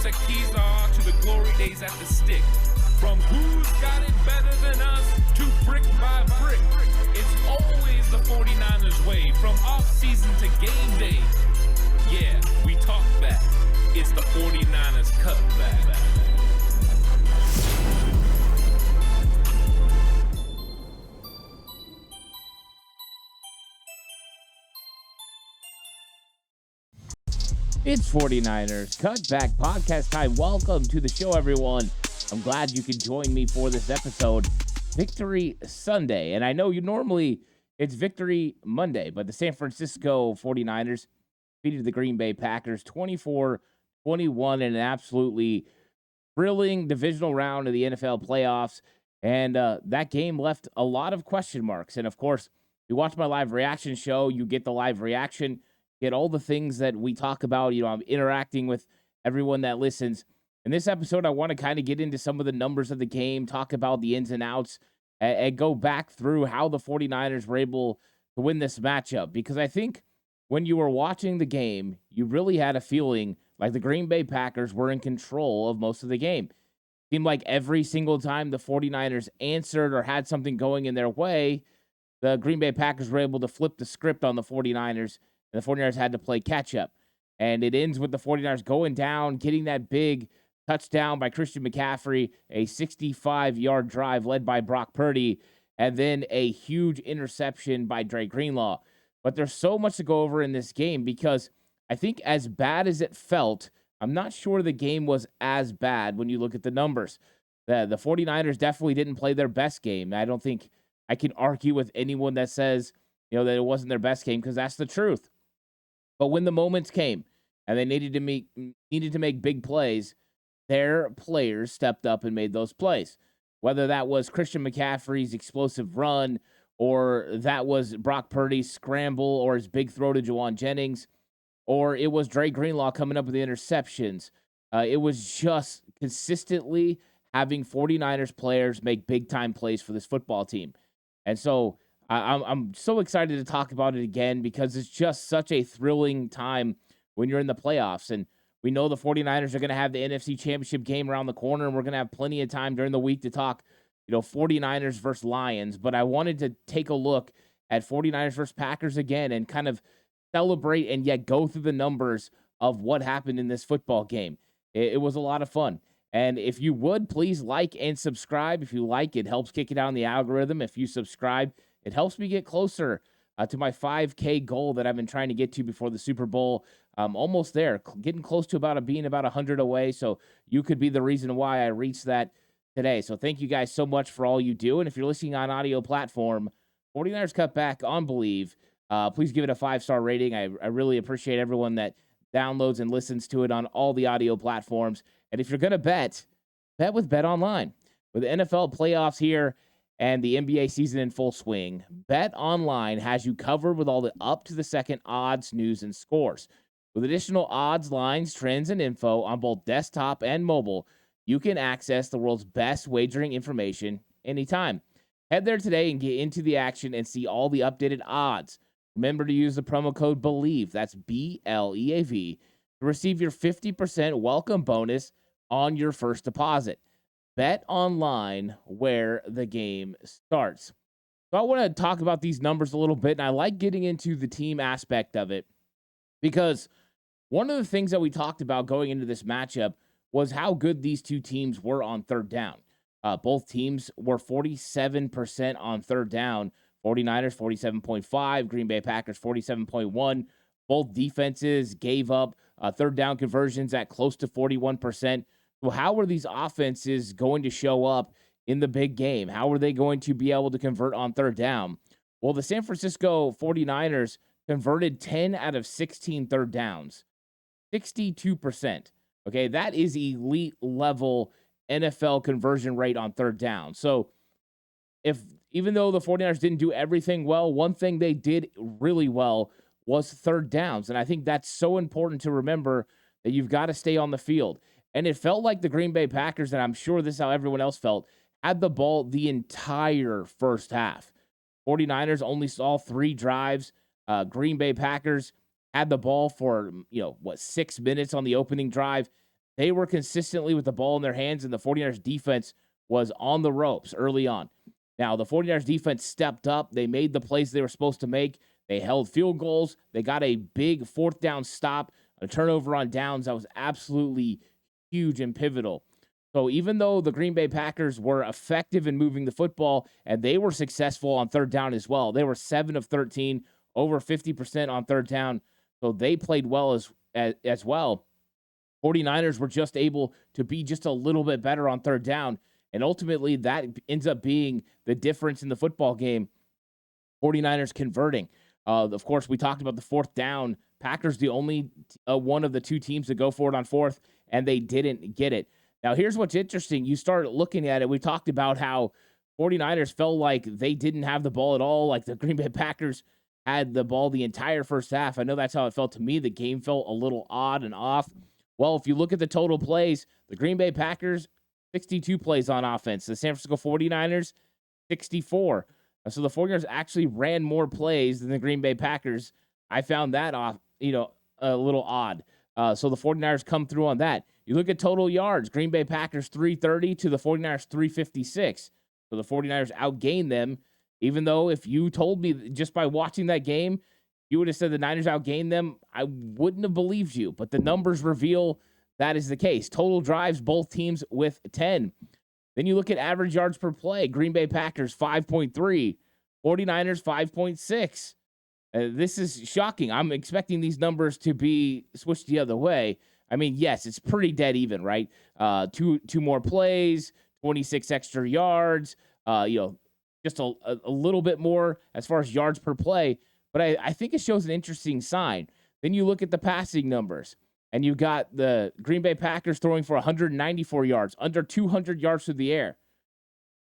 what the keys are to the glory days at the stick. From who's got it better than us to brick by brick. It's always the 49ers way, from off-season to game day. Yeah, we talk back. It's the 49ers Cutback. It's 49ers Cutback Podcast time. Welcome to the show, everyone. I'm glad you could join me for this episode. Victory Sunday. And I know it's Victory Monday, but the San Francisco 49ers defeated the Green Bay Packers 24-21 in an absolutely thrilling divisional round of the NFL playoffs. And that game left a lot of question marks. And of course, you watch my live reaction show, you get the live reaction, get all the things that we talk about. I'm interacting with everyone that listens. In this episode, I want to kind of get into some of the numbers of the game, talk about the ins and outs, and go back through how the 49ers were able to win this matchup. Because I think when you were watching the game, you really had a feeling like the Green Bay Packers were in control of most of the game. It seemed like every single time the 49ers answered or had something going in their way, the Green Bay Packers were able to flip the script on the 49ers, and the 49ers had to play catch-up. And it ends with the 49ers going down, getting that big touchdown by Christian McCaffrey, a 65-yard drive led by Brock Purdy, and then a huge interception by Dre Greenlaw. But there's so much to go over in this game because I think as bad as it felt, I'm not sure the game was as bad when you look at the numbers. The 49ers definitely didn't play their best game. I don't think I can argue with anyone that says, that it wasn't their best game, because that's the truth. But when the moments came and they needed to make big plays, their players stepped up and made those plays. Whether that was Christian McCaffrey's explosive run, or that was Brock Purdy's scramble, or his big throw to Juwan Jennings, or it was Dre Greenlaw coming up with the interceptions. It was just consistently having 49ers players make big-time plays for this football team. And so I'm so excited to talk about it again because it's just such a thrilling time when you're in the playoffs. And we know the 49ers are going to have the NFC Championship game around the corner, and we're going to have plenty of time during the week to talk, 49ers versus Lions. But I wanted to take a look at 49ers versus Packers again and kind of celebrate and yet go through the numbers of what happened in this football game. It was a lot of fun. And if you would, please like and subscribe. If you like, it helps kick it out in the algorithm. If you subscribe, it helps me get closer to my 5K goal that I've been trying to get to before the Super Bowl. Almost there, getting close to being about 100 away. So you could be the reason why I reached that today. So thank you guys so much for all you do. And if you're listening on audio platform, 49ers Cutback on Believe, please give it a 5-star rating. I really appreciate everyone that downloads and listens to it on all the audio platforms. And if you're going to bet with Bet Online. With the NFL playoffs here and the NBA season in full swing, Bet Online has you covered with all the up-to-the-second odds, news, and scores. With additional odds, lines, trends, and info on both desktop and mobile, you can access the world's best wagering information anytime. Head there today and get into the action and see all the updated odds. Remember to use the promo code BELIEVE, that's BLEAV, to receive your 50% welcome bonus on your first deposit. Bet Online, where the game starts. So I want to talk about these numbers a little bit, and I like getting into the team aspect of it because one of the things that we talked about going into this matchup was how good these two teams were on third down. Both teams were 47% on third down. 49ers 47.5, Green Bay Packers 47.1. Both defenses gave up third down conversions at close to 41%. So how are these offenses going to show up in the big game? How are they going to be able to convert on third down? Well, the San Francisco 49ers converted 10 out of 16 third downs, 62%. Okay, that is elite level NFL conversion rate on third down. So even though the 49ers didn't do everything well, one thing they did really well was third downs. And I think that's so important to remember that you've got to stay on the field. And it felt like the Green Bay Packers, and I'm sure this is how everyone else felt, had the ball the entire first half. 49ers only saw 3 drives. Green Bay Packers had the ball for, 6 minutes on the opening drive. they were consistently with the ball in their hands, and the 49ers defense was on the ropes early on. Now, the 49ers defense stepped up. They made the plays they were supposed to make. They held field goals. They got a big fourth down stop, a turnover on downs that was absolutely huge and pivotal. So even though the Green Bay Packers were effective in moving the football, and they were successful on third down as well, they were 7 of 13, over 50% on third down. So they played well as well. 49ers were just able to be just a little bit better on third down. And ultimately, that ends up being the difference in the football game. 49ers converting. Of course, we talked about the fourth down. Packers, the only one of the two teams to go for it on fourth, and they didn't get it. Now, here's what's interesting. You start looking at it. We talked about how 49ers felt like they didn't have the ball at all, like the Green Bay Packers had the ball the entire first half. I know that's how it felt to me. The game felt a little odd and off. Well, if you look at the total plays, the Green Bay Packers, 62 plays on offense. The San Francisco 49ers, 64. So the 49ers actually ran more plays than the Green Bay Packers. I found that off, a little odd. So the 49ers come through on that. You look at total yards, Green Bay Packers 330 to the 49ers 356. So the 49ers outgained them, even though if you told me just by watching that game, you would have said the Niners outgained them, I wouldn't have believed you. But the numbers reveal that is the case. Total drives, both teams with 10. Then you look at average yards per play. Green Bay Packers 5.3, 49ers 5.6. This is shocking. I'm expecting these numbers to be switched the other way. I mean, yes, it's pretty dead even, right? Two more plays, 26 extra yards, just a little bit more as far as yards per play. But I think it shows an interesting sign. Then you look at the passing numbers, and you got the Green Bay Packers throwing for 194 yards, under 200 yards through the air.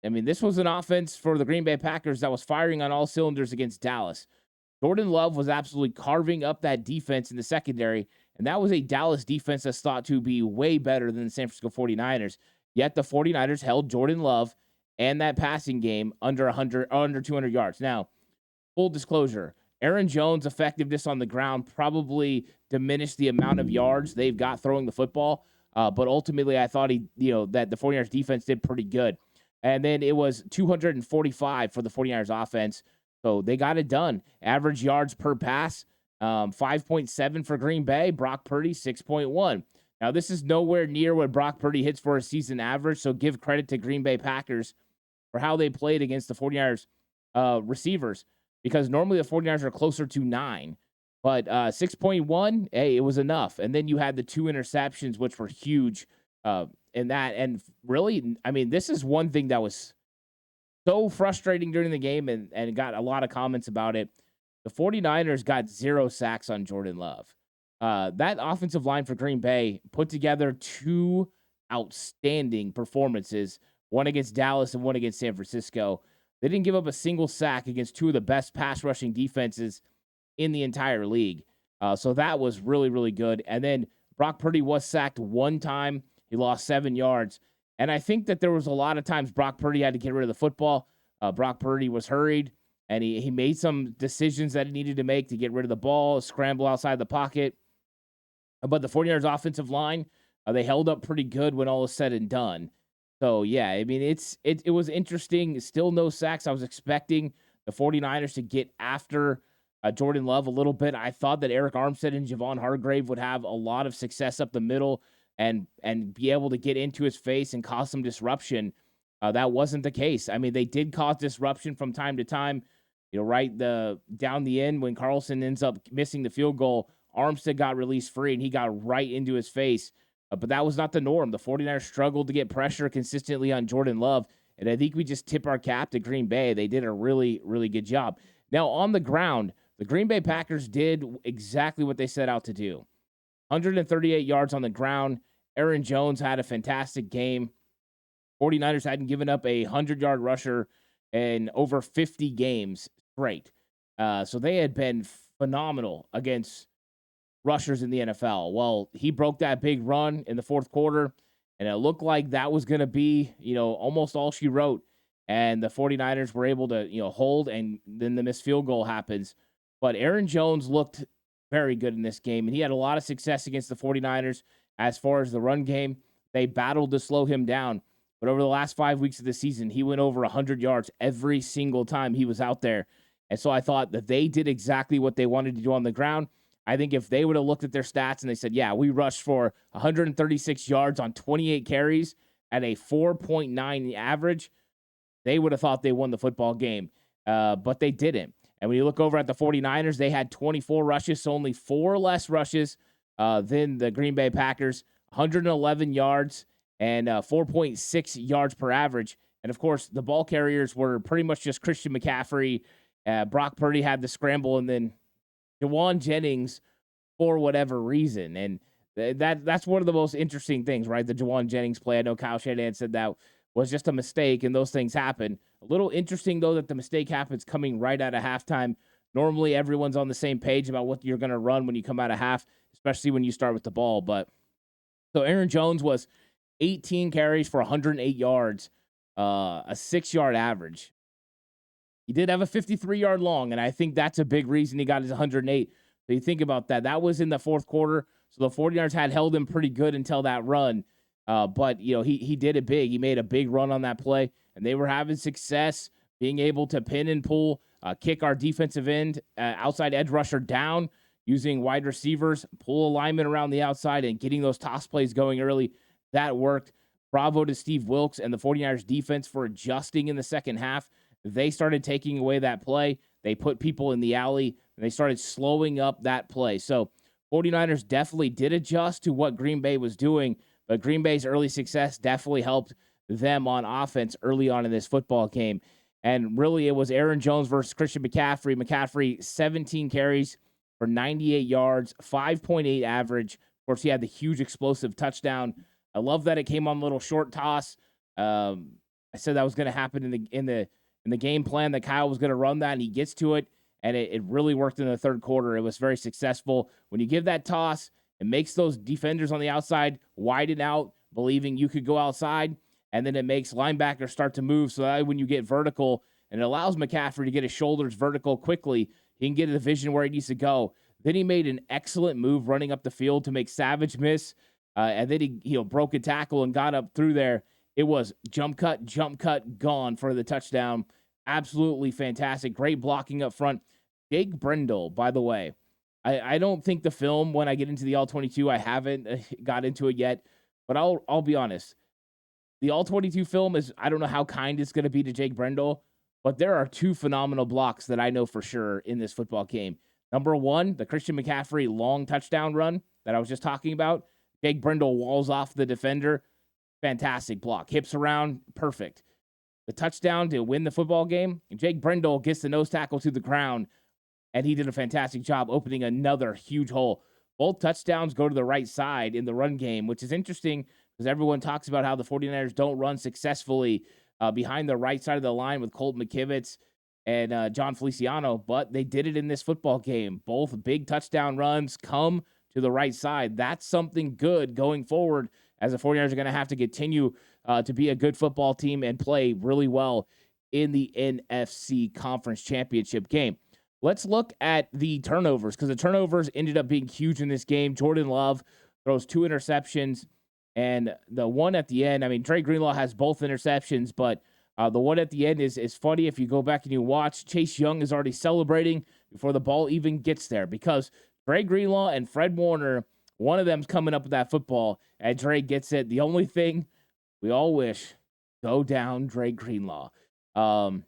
I mean, this was an offense for the Green Bay Packers that was firing on all cylinders against Dallas. Jordan Love was absolutely carving up that defense in the secondary, and that was a Dallas defense that's thought to be way better than the San Francisco 49ers. Yet the 49ers held Jordan Love and that passing game under 200 yards. Now, full disclosure, Aaron Jones' effectiveness on the ground probably diminished the amount of yards they've got throwing the football, but ultimately I thought that the 49ers defense did pretty good. And then it was 245 for the 49ers offense. So they got it done. Average yards per pass, 5.7 for Green Bay. Brock Purdy, 6.1. Now, this is nowhere near what Brock Purdy hits for a season average, so give credit to Green Bay Packers for how they played against the 49ers receivers, because normally the 49ers are closer to 9. But 6.1, hey, it was enough. And then you had the 2 interceptions, which were huge in that. And really, I mean, this is one thing that was so frustrating during the game and got a lot of comments about it. The 49ers got 0 sacks on Jordan Love. That offensive line for Green Bay put together 2 outstanding performances, one against Dallas and one against San Francisco. They didn't give up a single sack against 2 of the best pass rushing defenses in the entire league. So that was really, really good. And then Brock Purdy was sacked 1 time. He lost 7 yards. And I think that there was a lot of times Brock Purdy had to get rid of the football. Brock Purdy was hurried, and he made some decisions that he needed to make to get rid of the ball, scramble outside the pocket. But the 49ers offensive line, they held up pretty good when all is said and done. So, yeah, I mean, it was interesting. Still no sacks. I was expecting the 49ers to get after Jordan Love a little bit. I thought that Eric Armstead and Javon Hargrave would have a lot of success up the middle and be able to get into his face and cause some disruption. That wasn't the case. I mean, they did cause disruption from time to time. Right down the end when Carlson ends up missing the field goal, Armstead got released free and he got right into his face. But that was not the norm. The 49ers struggled to get pressure consistently on Jordan Love. And I think we just tip our cap to Green Bay. They did a really, really good job. Now, on the ground, the Green Bay Packers did exactly what they set out to do. 138 yards on the ground. Aaron Jones had a fantastic game. 49ers hadn't given up a 100-yard rusher in over 50 games straight. So they had been phenomenal against rushers in the NFL. Well, he broke that big run in the fourth quarter, and it looked like that was going to be, almost all she wrote. And the 49ers were able to, hold, and then the missed field goal happens. But Aaron Jones looked very good in this game, and he had a lot of success against the 49ers as far as the run game. They battled to slow him down. But over the last 5 weeks of the season, he went over 100 yards every single time he was out there. And so I thought that they did exactly what they wanted to do on the ground. I think if they would have looked at their stats and they said, yeah, we rushed for 136 yards on 28 carries at a 4.9 average, they would have thought they won the football game. But they didn't. And when you look over at the 49ers, they had 24 rushes, so only 4 less rushes than the Green Bay Packers, 111 yards and 4.6 yards per average. And, of course, the ball carriers were pretty much just Christian McCaffrey. Brock Purdy had the scramble, and then Jawan Jennings for whatever reason. And that's one of the most interesting things, right? The Jawan Jennings play. I know Kyle Shanahan said that was just a mistake, and those things happen. A little interesting, though, that the mistake happens coming right out of halftime. Normally, everyone's on the same page about what you're going to run when you come out of half, especially when you start with the ball. But so Aaron Jones was 18 carries for 108 yards, a 6-yard average. He did have a 53-yard long, and I think that's a big reason he got his 108. So you think about that. That was in the fourth quarter, so the 49ers had held him pretty good until that run. But, he did it big. He made a big run on that play, and they were having success being able to pin and pull, kick our defensive end, outside edge rusher down, using wide receivers, pull alignment around the outside, and getting those toss plays going early. That worked. Bravo to Steve Wilks and the 49ers defense for adjusting in the second half. They started taking away that play. They put people in the alley, and they started slowing up that play. So 49ers definitely did adjust to what Green Bay was doing, but Green Bay's early success definitely helped them on offense early on in this football game. And really, it was Aaron Jones versus Christian McCaffrey. McCaffrey, 17 carries for 98 yards, 5.8 average. Of course, he had the huge explosive touchdown. I love that it came on a little short toss. I said that was going to happen in the game plan, that Kyle was going to run that, and he gets to it, and it really worked in the third quarter. It was very successful. When you give that toss, it makes those defenders on the outside widen out, believing you could go outside, and then it makes linebackers start to move, so that when you get vertical, and it allows McCaffrey to get his shoulders vertical quickly, he can get a vision where he needs to go. Then he made an excellent move running up the field to make Savage miss, and then he broke a tackle and got up through there. It was jump cut, gone for the touchdown. Absolutely fantastic. Great blocking up front. Jake Brendel, by the way, I don't think the film, when I get into the All-22, I haven't got into it yet, but I'll be honest. The All-22 film is, I don't know how kind it's going to be to Jake Brendel, but there are 2 phenomenal blocks that I know for sure in this football game. Number 1, the Christian McCaffrey long touchdown run that I was just talking about. Jake Brendel walls off the defender. Fantastic block. Hips around. Perfect. The touchdown to win the football game, and Jake Brendel gets the nose tackle to the ground, and he did a fantastic job opening another huge hole. Both touchdowns go to the right side in the run game, which is interesting because everyone talks about how the 49ers don't run successfully behind the right side of the line with Colt McKivitz and John Feliciano, but they did it in this football game. Both big touchdown runs come to the right side. That's something good going forward, as the 49ers are going to have to continue to be a good football team and play really well in the NFC Conference Championship game. Let's look at the turnovers, because the turnovers ended up being huge in this game. Jordan Love throws 2 interceptions, and the one at the end, I mean, Dre Greenlaw has both interceptions, but the one at the end is funny if you go back and you watch. Chase Young is already celebrating before the ball even gets there, because Dre Greenlaw and Fred Warner, one of them's coming up with that football, and Dre gets it. The only thing we all wish, go down Dre Greenlaw. I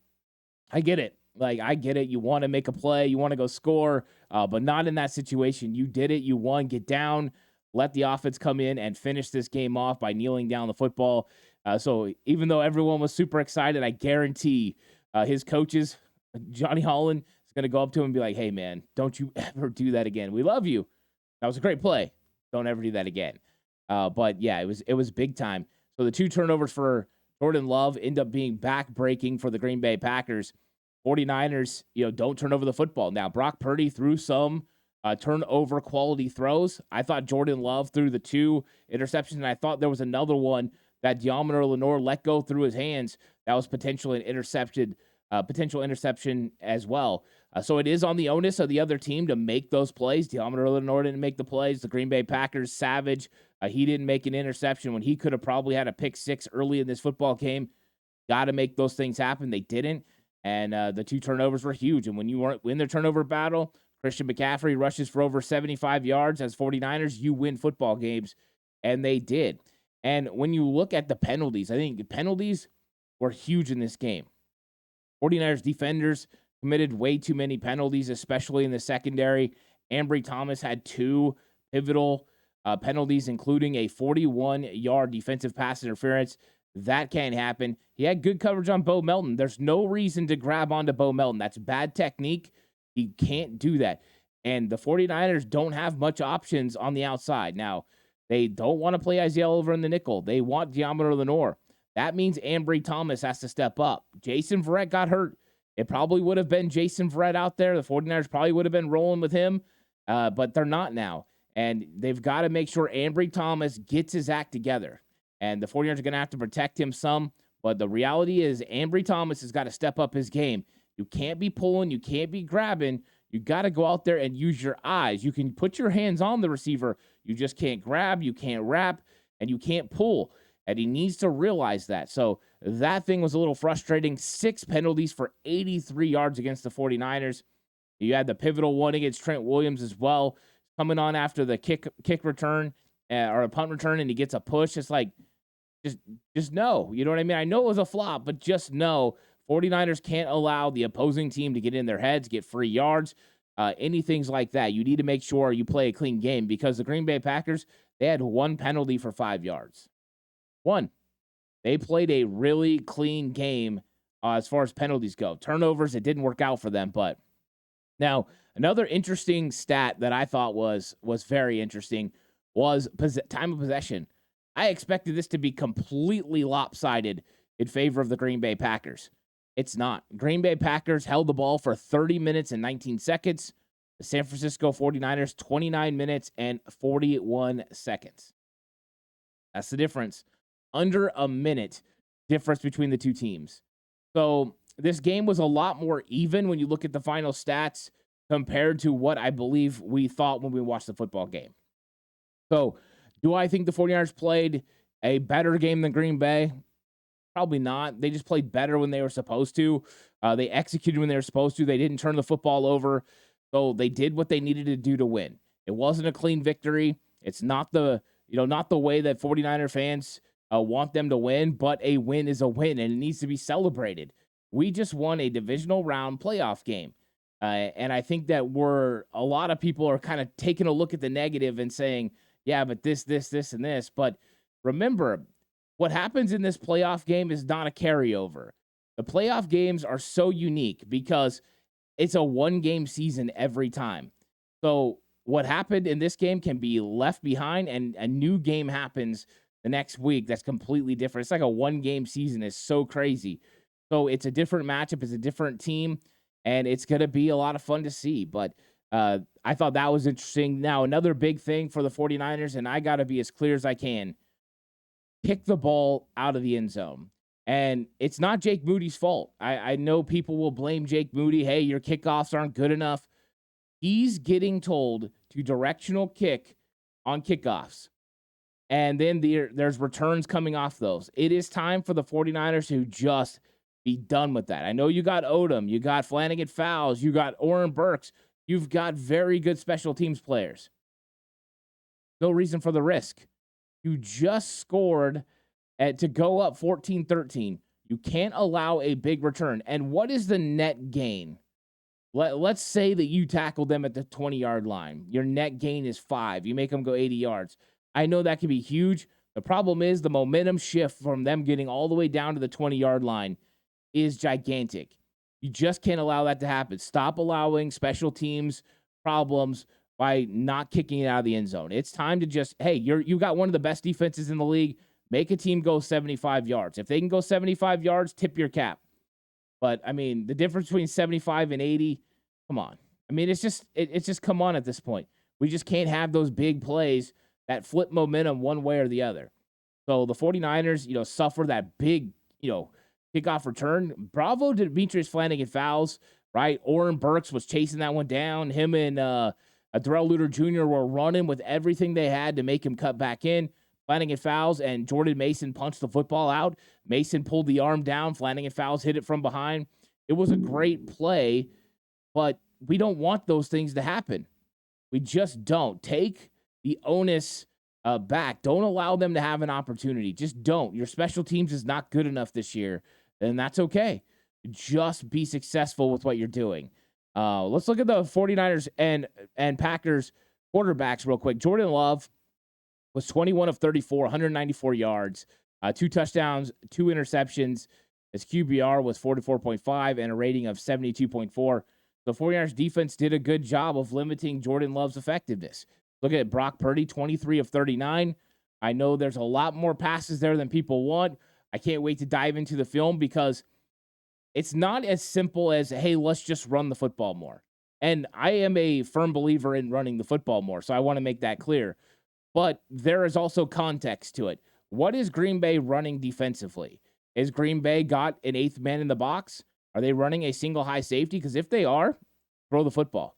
get it. I get it. You want to make a play. You want to go score, but not in that situation. You did it. You won. Get down. Let the offense come in and finish this game off by kneeling down the football. So even though everyone was super excited, I guarantee his coaches, Johnny Holland, is going to go up to him and be like, hey, man, don't you ever do that again. We love you. That was a great play. Don't ever do that again. But, yeah, it was big time. So the 2 turnovers for Jordan Love end up being back-breaking for the Green Bay Packers. 49ers, don't turn over the football. Now, Brock Purdy threw some turnover quality throws. I thought Jordan Love threw the 2 interceptions, and I thought there was another one that Deommodore Lenoir let go through his hands that was potentially an intercepted potential interception as well. So it is on the onus of the other team to make those plays. Deommodore Lenoir didn't make the plays. The Green Bay Packers, Savage, he didn't make an interception when he could have probably had a pick six early in this football game. Got to make those things happen. They didn't. And the 2 turnovers were huge. And when you weren't in the turnover battle, Christian McCaffrey rushes for over 75 yards as 49ers, you win football games. And they did. And when you look at the penalties, I think the penalties were huge in this game. 49ers defenders committed way too many penalties, especially in the secondary. Ambry Thomas had 2 pivotal penalties, including a 41-yard defensive pass interference. That can't happen. He had good coverage on Bo Melton. There's no reason to grab onto Bo Melton. That's bad technique. He can't do that. And the 49ers don't have much options on the outside. Now, they don't want to play Isaiah over in the nickel. They want Deommodore Lenoir. That means Ambry Thomas has to step up. Jason Verrett got hurt. It probably would have been Jason Verrett out there. The 49ers probably would have been rolling with him, but they're not now. And they've got to make sure Ambry Thomas gets his act together. And the 49ers are going to have to protect him some. But the reality is Ambry Thomas has got to step up his game. You can't be pulling. You can't be grabbing. You got to go out there and use your eyes. You can put your hands on the receiver. You just can't grab. You can't wrap. And you can't pull. And he needs to realize that. So that thing was a little frustrating. 6 penalties for 83 yards against the 49ers. You had the pivotal one against Trent Williams as well. Coming on after the kick return or a punt return, and he gets a push. It's like, just no. You know what I mean? I know it was a flop, but just no. 49ers can't allow the opposing team to get in their heads, get free yards, anything like that. You need to make sure you play a clean game because the Green Bay Packers, they had 1 penalty for 5 yards. 1. They played a really clean game as far as penalties go. Turnovers, it didn't work out for them. But now, another interesting stat that I thought was very interesting was time of possession. I expected this to be completely lopsided in favor of the Green Bay Packers. It's not. Green Bay Packers held the ball for 30 minutes and 19 seconds. The San Francisco 49ers, 29 minutes and 41 seconds. That's the difference. Under a minute difference between the two teams. So this game was a lot more even when you look at the final stats compared to what I believe we thought when we watched the football game. So do I think the 49ers played a better game than Green Bay? Probably not. They just played better when they were supposed to. They executed when they were supposed to. They didn't turn the football over. So they did what they needed to do to win. It wasn't a clean victory. It's not the way that 49er fans want them to win, but a win is a win, and it needs to be celebrated. We just won a divisional round playoff game. And I think that a lot of people are kind of taking a look at the negative and saying, yeah, but this, and this. But remember, what happens in this playoff game is not a carryover. The playoff games are so unique because it's a 1-game season every time. So what happened in this game can be left behind, and a new game happens the next week that's completely different. It's like a 1-game season. It's so crazy. So it's a different matchup. It's a different team, and it's going to be a lot of fun to see. But I thought that was interesting. Now, another big thing for the 49ers, and I got to be as clear as I can, kick the ball out of the end zone. And it's not Jake Moody's fault. I know people will blame Jake Moody. Hey, your kickoffs aren't good enough. He's getting told to directional kick on kickoffs. And then there's returns coming off those. It is time for the 49ers to just be done with that. I know you got Odom, you got Flanagan Fowles, you got Oren Burks. You've got very good special teams players. No reason for the risk. You just scored to go up 14-13. You can't allow a big return. And what is the net gain? Let's say that you tackled them at the 20-yard line. Your net gain is 5. You make them go 80 yards. I know that can be huge. The problem is the momentum shift from them getting all the way down to the 20-yard line is gigantic. You just can't allow that to happen. Stop allowing special teams problems by not kicking it out of the end zone. It's time to just, hey, you got one of the best defenses in the league. Make a team go 75 yards. If they can go 75 yards, tip your cap. But, I mean, the difference between 75 and 80, come on. I mean, it's just come on at this point. We just can't have those big plays that flip momentum one way or the other. So the 49ers, suffer that big, kickoff return. Bravo to Demetrius Flanagan fouls, right? Oren Burks was chasing that one down. Him and Darrell Luter Jr. were running with everything they had to make him cut back in. Flanagan fouls, and Jordan Mason punched the football out. Mason pulled the arm down. Flanagan fouls, hit it from behind. It was a great play, but we don't want those things to happen. We just don't. Take the onus back. Don't allow them to have an opportunity. Just don't. Your special teams is not good enough this year, and that's okay. Just be successful with what you're doing. Let's look at the 49ers and Packers quarterbacks real quick. Jordan Love was 21 of 34, 194 yards, 2 touchdowns, 2 interceptions. His QBR was 44.5 and a rating of 72.4. The 49ers defense did a good job of limiting Jordan Love's effectiveness. Look at Brock Purdy, 23 of 39. I know there's a lot more passes there than people want. I can't wait to dive into the film because it's not as simple as, hey, let's just run the football more. And I am a firm believer in running the football more, so I want to make that clear. But there is also context to it. What is Green Bay running defensively? Is Green Bay got an 8th man in the box? Are they running a single high safety? Because if they are, throw the football.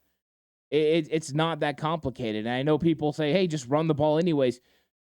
It's not that complicated. And I know people say, hey, just run the ball anyways.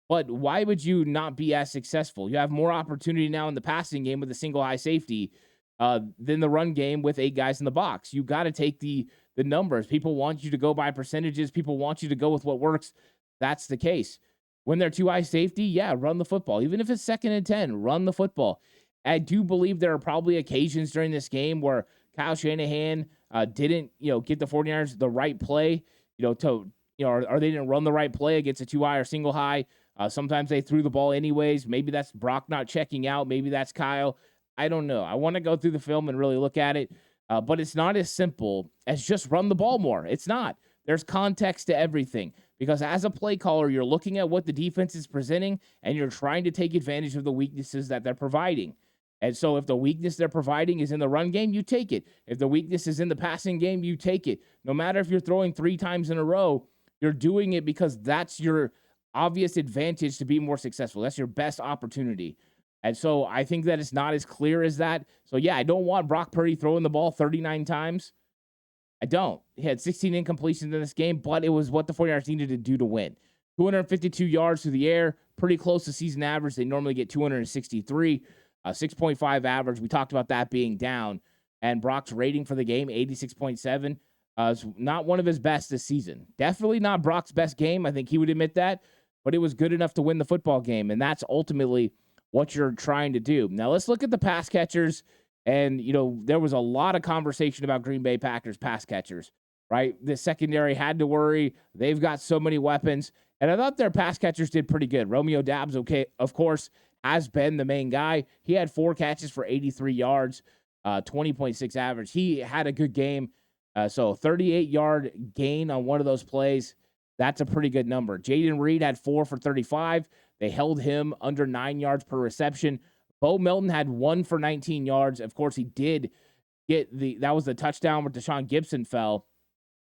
But why would you not be as successful? You have more opportunity now in the passing game with a single high safety than the run game with 8 guys in the box. You got to take the numbers. People want you to go by percentages. People want you to go with what works. That's the case. When they're 2 high safety, yeah, run the football. Even if it's 2nd and 10, run the football. I do believe there are probably occasions during this game where Kyle Shanahan didn't, get the 49ers the right play, or they didn't run the right play against a 2 high or single high. Sometimes they threw the ball anyways. Maybe that's Brock not checking out. Maybe that's Kyle. I don't know. I want to go through the film and really look at it. But it's not as simple as just run the ball more. It's not. There's context to everything. Because as a play caller, you're looking at what the defense is presenting, and you're trying to take advantage of the weaknesses that they're providing. And so if the weakness they're providing is in the run game, you take it. If the weakness is in the passing game, you take it. No matter if you're throwing 3 times in a row, you're doing it because that's your obvious advantage to be more successful. That's your best opportunity. And so I think that it's not as clear as that. So, yeah, I don't want Brock Purdy throwing the ball 39 times. I don't. He had 16 incompletions in this game, but it was what the 49ers needed to do to win. 252 yards through the air, pretty close to season average. They normally get 263, 6.5 average. We talked about that being down. And Brock's rating for the game, 86.7, is not one of his best this season. Definitely not Brock's best game. I think he would admit that. But it was good enough to win the football game, and that's ultimately what you're trying to do. Now, let's look at the pass catchers. And, there was a lot of conversation about Green Bay Packers pass catchers, right? The secondary had to worry. They've got so many weapons. And I thought their pass catchers did pretty good. Romeo Doubs, okay, of course, has been the main guy. He had 4 catches for 83 yards, 20.6 average. He had a good game. So 38-yard gain on one of those plays. That's a pretty good number. Jaden Reed had 4 for 35. They held him under 9 yards per reception. Bo Melton had 1 for 19 yards. Of course, he did get that was the touchdown where Deshaun Gibson fell.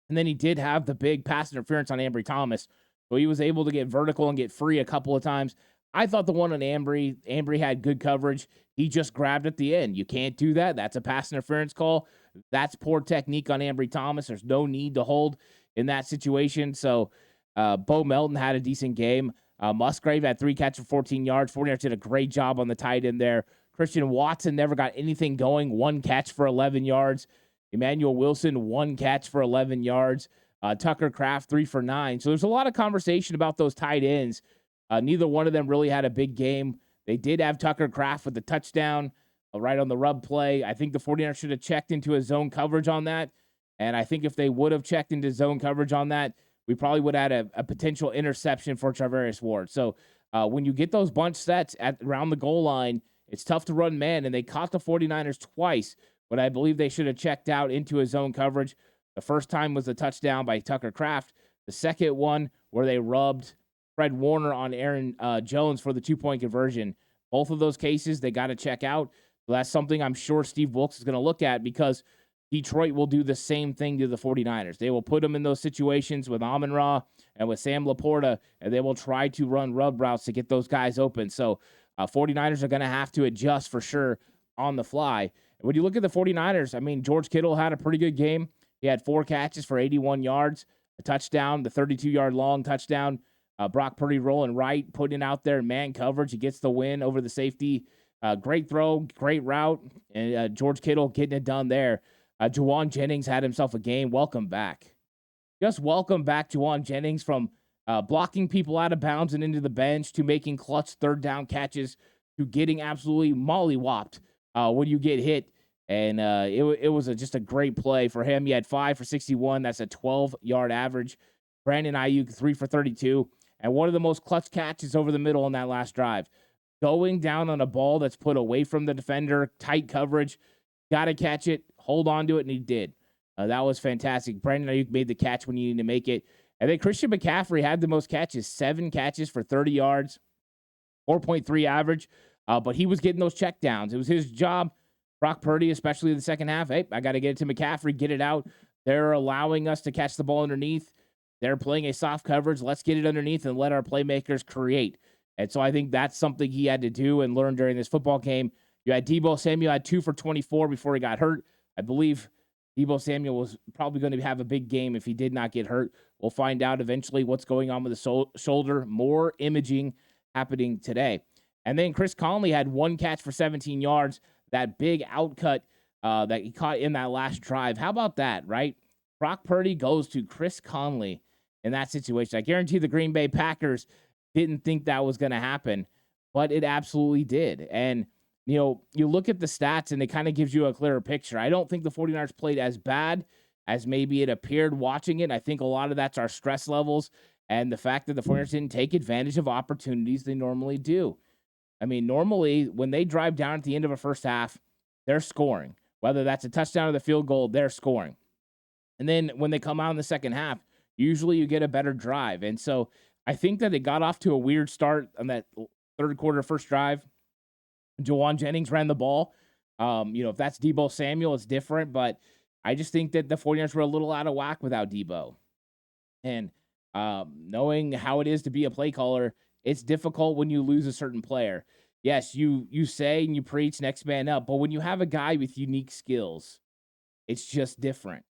And then he did have the big pass interference on Ambry Thomas. So he was able to get vertical and get free a couple of times. I thought the one on Ambry had good coverage. He just grabbed at the end. You can't do that. That's a pass interference call. That's poor technique on Ambry Thomas. There's no need to hold in that situation. So Bo Melton had a decent game. Musgrave had 3 catches for 14 yards. 49ers did a great job on the tight end there. Christian Watson never got anything going. 1 catch for 11 yards. Emmanuel Wilson, 1 catch for 11 yards. Tucker Kraft, 3 for 9. So there's a lot of conversation about those tight ends. Neither one of them really had a big game. They did have Tucker Kraft with the touchdown right on the rub play. I think the 49ers should have checked into a zone coverage on that. And I think if they would have checked into zone coverage on that, we probably would have had a potential interception for Charvarius Ward. So when you get those bunch sets around the goal line, it's tough to run man, and they caught the 49ers twice, but I believe they should have checked out into a zone coverage. The first time was a touchdown by Tucker Kraft. The second one where they rubbed Fred Warner on Aaron Jones for the 2-point conversion. Both of those cases, they got to check out. So that's something I'm sure Steve Wilkes is going to look at because Detroit will do the same thing to the 49ers. They will put them in those situations with Amon-Ra and with Sam Laporta, and they will try to run rub routes to get those guys open. So 49ers are going to have to adjust for sure on the fly. When you look at the 49ers, I mean, George Kittle had a pretty good game. He had 4 catches for 81 yards, a touchdown, the 32-yard long touchdown. Brock Purdy rolling right, putting it out there in man coverage. He gets the win over the safety. Great throw, great route, and George Kittle getting it done there. Juwan Jennings had himself a game. Welcome back. Just welcome back Juwan Jennings from blocking people out of bounds and into the bench to making clutch third down catches to getting absolutely mollywopped when you get hit. And it was just a great play for him. He had 5 for 61. That's a 12-yard average. Brandon Ayuk, 3 for 32. And one of the most clutch catches over the middle on that last drive. Going down on a ball that's put away from the defender, tight coverage. Got to catch it, hold on to it, and he did. That was fantastic. Brandon Ayuk made the catch when you needed to make it. And then Christian McCaffrey had the most catches, 7 catches for 30 yards, 4.3 average. But he was getting those checkdowns. It was his job. Brock Purdy, especially in the second half, hey, I got to get it to McCaffrey, get it out. They're allowing us to catch the ball underneath. They're playing a soft coverage. Let's get it underneath and let our playmakers create. And so I think that's something he had to do and learn during this football game. You had Deebo Samuel had 2 for 24 before he got hurt. I believe Deebo Samuel was probably going to have a big game if he did not get hurt. We'll find out eventually what's going on with the shoulder. More imaging happening today. And then Chris Conley had 1 catch for 17 yards. That big outcut that he caught in that last drive. How about that, right? Brock Purdy goes to Chris Conley in that situation. I guarantee the Green Bay Packers didn't think that was going to happen, but it absolutely did. And, you know, you look at the stats and it kind of gives you a clearer picture. I don't think the 49ers played as bad as maybe it appeared watching it. I think a lot of that's our stress levels and the fact that the 49ers didn't take advantage of opportunities they normally do. I mean, normally when they drive down at the end of a first half, they're scoring. Whether that's a touchdown or the field goal, they're scoring. And then when they come out in the second half, usually you get a better drive. And so I think that it got off to a weird start on that third quarter first drive. Juwan Jennings ran the ball. If that's Deebo Samuel, it's different. But I just think that the 49ers were a little out of whack without Deebo. And knowing how it is to be a play caller, it's difficult when you lose a certain player. Yes, you say and you preach next man up, but when you have a guy with unique skills, it's just different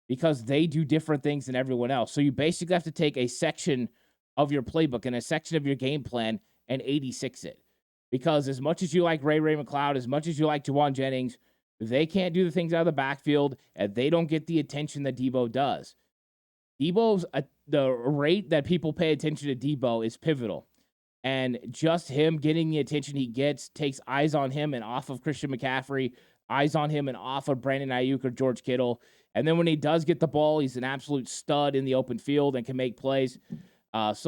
because they do different things than everyone else. So you basically have to take a section of your playbook and a section of your game plan and 86 it. Because as much as you like Ray McCloud, as much as you like Juwan Jennings, they can't do the things out of the backfield and they don't get the attention that Deebo does. The rate that people pay attention to Deebo is pivotal. And just him getting the attention he gets takes eyes on him and off of Christian McCaffrey, eyes on him and off of Brandon Ayuk or George Kittle. And then when he does get the ball, he's an absolute stud in the open field and can make plays. It's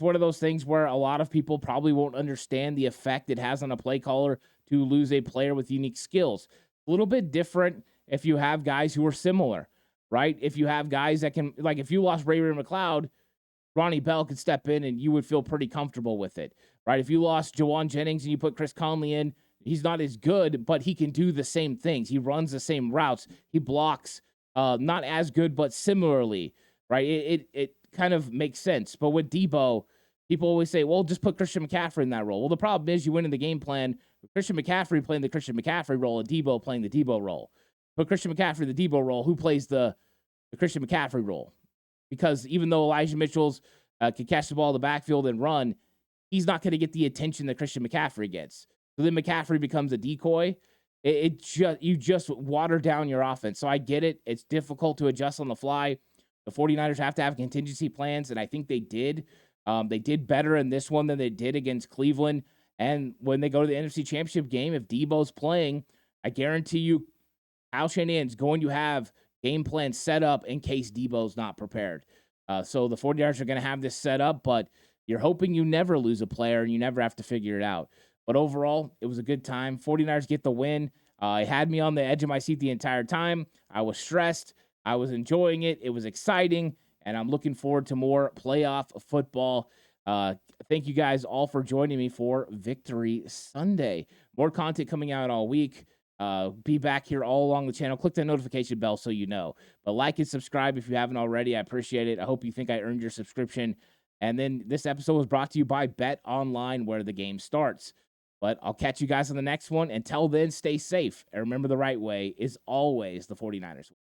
one of those things where a lot of people probably won't understand the effect it has on a play caller to lose a player with unique skills. A little bit different if you have guys who are similar, right? If you have guys that can, like if you lost Ray McCloud, Ronnie Bell could step in and you would feel pretty comfortable with it, right? If you lost Juwan Jennings and you put Chris Conley in, he's not as good, but he can do the same things. He runs the same routes. He blocks not as good, but similarly, right? It kind of makes sense. But with Deebo, people always say, well, just put Christian McCaffrey in that role. Well, the problem is you win in the game plan with Christian McCaffrey playing the Christian McCaffrey role and Deebo playing the Deebo role. Put Christian McCaffrey the Deebo role. Who plays the Christian McCaffrey role? Because even though Elijah Mitchell's can catch the ball in the backfield and run, he's not going to get the attention that Christian McCaffrey gets. So then McCaffrey becomes a decoy. You just water down your offense. So I get it. It's difficult to adjust on the fly. The 49ers have to have contingency plans, and I think they did. They did better in this one than they did against Cleveland. And when they go to the NFC Championship game, if Deebo's playing, I guarantee you Kyle Shanahan's going to have game plan set up in case Deebo's not prepared. So the 49ers are going to have this set up, but you're hoping you never lose a player and you never have to figure it out. But overall, it was a good time. 49ers get the win. It had me on the edge of my seat the entire time. I was stressed. I was enjoying it. It was exciting, and I'm looking forward to more playoff football. Thank you guys all for joining me for Victory Sunday. More content coming out all week. Be back here all along the channel. Click the notification bell so you know. But like and subscribe if you haven't already. I appreciate it. I hope you think I earned your subscription. And then this episode was brought to you by Bet Online, where the game starts. But I'll catch you guys on the next one. Until then, stay safe. And remember, the right way is always the 49ers way.